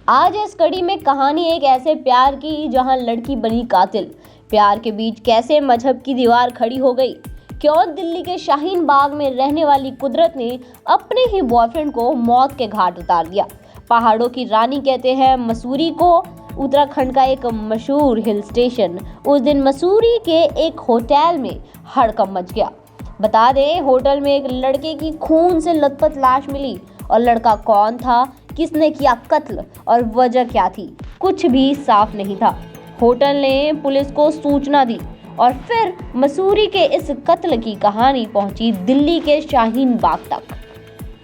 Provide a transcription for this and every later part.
आज इस कड़ी में कहानी एक ऐसे प्यार की जहां लड़की बनी कातिल। प्यार के बीच कैसे मजहब की दीवार खड़ी हो गई। क्यों दिल्ली के शाहीन बाग में रहने वाली कुदरत ने अपने ही बॉयफ्रेंड को मौत के घाट उतार दिया। पहाड़ों की रानी कहते हैं मसूरी को, उत्तराखंड का एक मशहूर हिल स्टेशन। उस दिन मसूरी के एक होटल में हड़कंप मच गया। बता दें, होटल में एक लड़के की खून से लथपथ लाश मिली और लड़का कौन था, किसने किया कत्ल और वजह क्या थी, कुछ भी साफ नहीं था। होटल ने पुलिस को सूचना दी और फिर मसूरी के इस कत्ल की कहानी पहुंची दिल्ली के शाहीन बाग तक।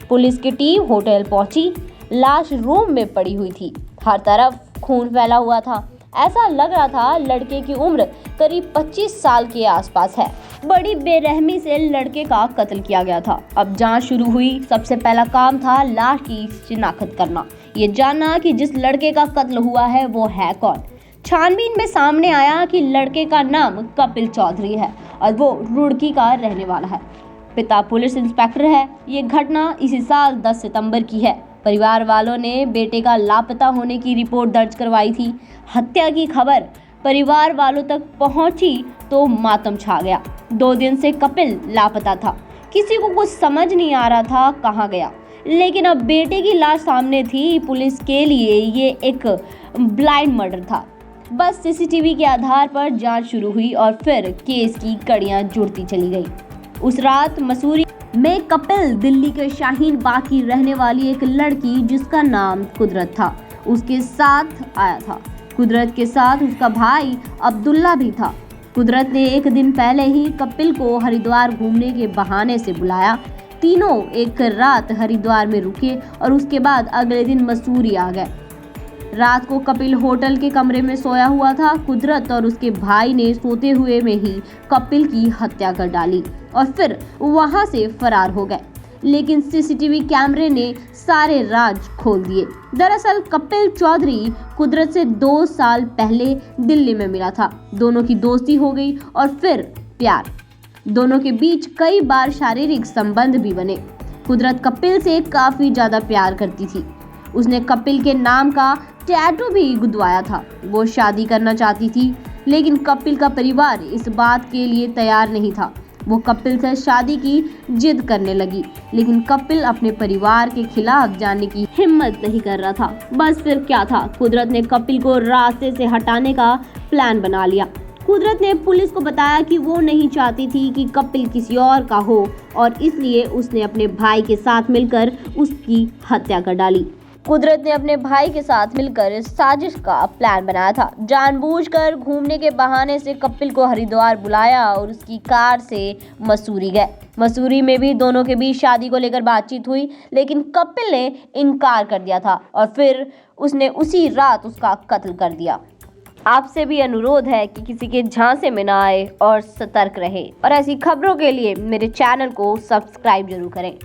पुलिस की टीम होटल पहुंची। लाश रूम में पड़ी हुई थी, हर तरफ खून फैला हुआ था। ऐसा लग रहा था लड़के की उम्र करीब 25 साल के आसपास है। बड़ी बेरहमी से लड़के का कत्ल किया गया था। अब जांच शुरू हुई। सबसे पहला काम था लाश की शिनाख्त करना, ये जानना कि जिस लड़के का कत्ल हुआ है वो है कौन। छानबीन में सामने आया कि लड़के का नाम कपिल चौधरी है और वो रुड़की का रहने वाला है। पिता पुलिस इंस्पेक्टर है। ये घटना इसी साल 10 सितंबर की है। परिवार वालों ने बेटे का लापता होने की रिपोर्ट दर्ज करवाई थी। हत्या की खबर परिवार वालों तक पहुंची तो मातम छा गया। 2 दिन से कपिल लापता था। किसी को कुछ समझ नहीं आ रहा था कहाँ गया, लेकिन अब बेटे की लाश सामने थी। पुलिस के लिए ये एक ब्लाइंड मर्डर था। बस सीसीटीवी के आधार पर जांच शुरू हुई और फिर केस की कड़ियां जुड़ती चली गई। उस रात मसूरी में कपिल दिल्ली के शाहीन बाग की रहने वाली एक लड़की जिसका नाम कुदरत था, उसके साथ आया था। कुदरत के साथ उसका भाई अब्दुल्ला भी था। कुदरत ने एक दिन पहले ही कपिल को हरिद्वार घूमने के बहाने से बुलाया। तीनों एक रात हरिद्वार में रुके और उसके बाद अगले दिन मसूरी आ गए। रात को कपिल होटल के कमरे में सोया हुआ था। कुदरत और उसके भाई ने सोते हुए में ही कपिल की हत्या कर डाली और फिर वहां से फरार हो गए। लेकिन सीसीटीवी कैमरे ने सारे राज खोल दिए। दरअसल कपिल चौधरी कुदरत से 2 साल पहले दिल्ली में मिला था। दोनों की दोस्ती हो गई और फिर प्यार। दोनों के बीच कई बार शारीरिक संबंध भी बने। कुदरत कपिल से काफी ज्यादा प्यार करती थी। उसने कपिल के नाम का टैटू भी गुदवाया था। वो शादी करना चाहती थी, लेकिन कपिल का परिवार इस बात के लिए तैयार नहीं था। वो कपिल से शादी की जिद करने लगी, लेकिन कपिल अपने परिवार के खिलाफ जाने की हिम्मत नहीं कर रहा था। बस फिर क्या था, कुदरत ने कपिल को रास्ते से हटाने का प्लान बना लिया। कुदरत ने पुलिस को बताया कि वो नहीं चाहती थी कि कपिल किसी और का हो और इसलिए उसने अपने भाई के साथ मिलकर उसकी हत्या कर डाली। कुदरत ने अपने भाई के साथ मिलकर इस साजिश का प्लान बनाया था। जानबूझकर घूमने के बहाने से कपिल को हरिद्वार बुलाया और उसकी कार से मसूरी गए। मसूरी में भी दोनों के बीच शादी को लेकर बातचीत हुई, लेकिन कपिल ने इनकार कर दिया था और फिर उसने उसी रात उसका कत्ल कर दिया। आपसे भी अनुरोध है कि किसी के झांसे में ना आए और सतर्क रहे और ऐसी खबरों के लिए मेरे चैनल को सब्सक्राइब जरूर करें।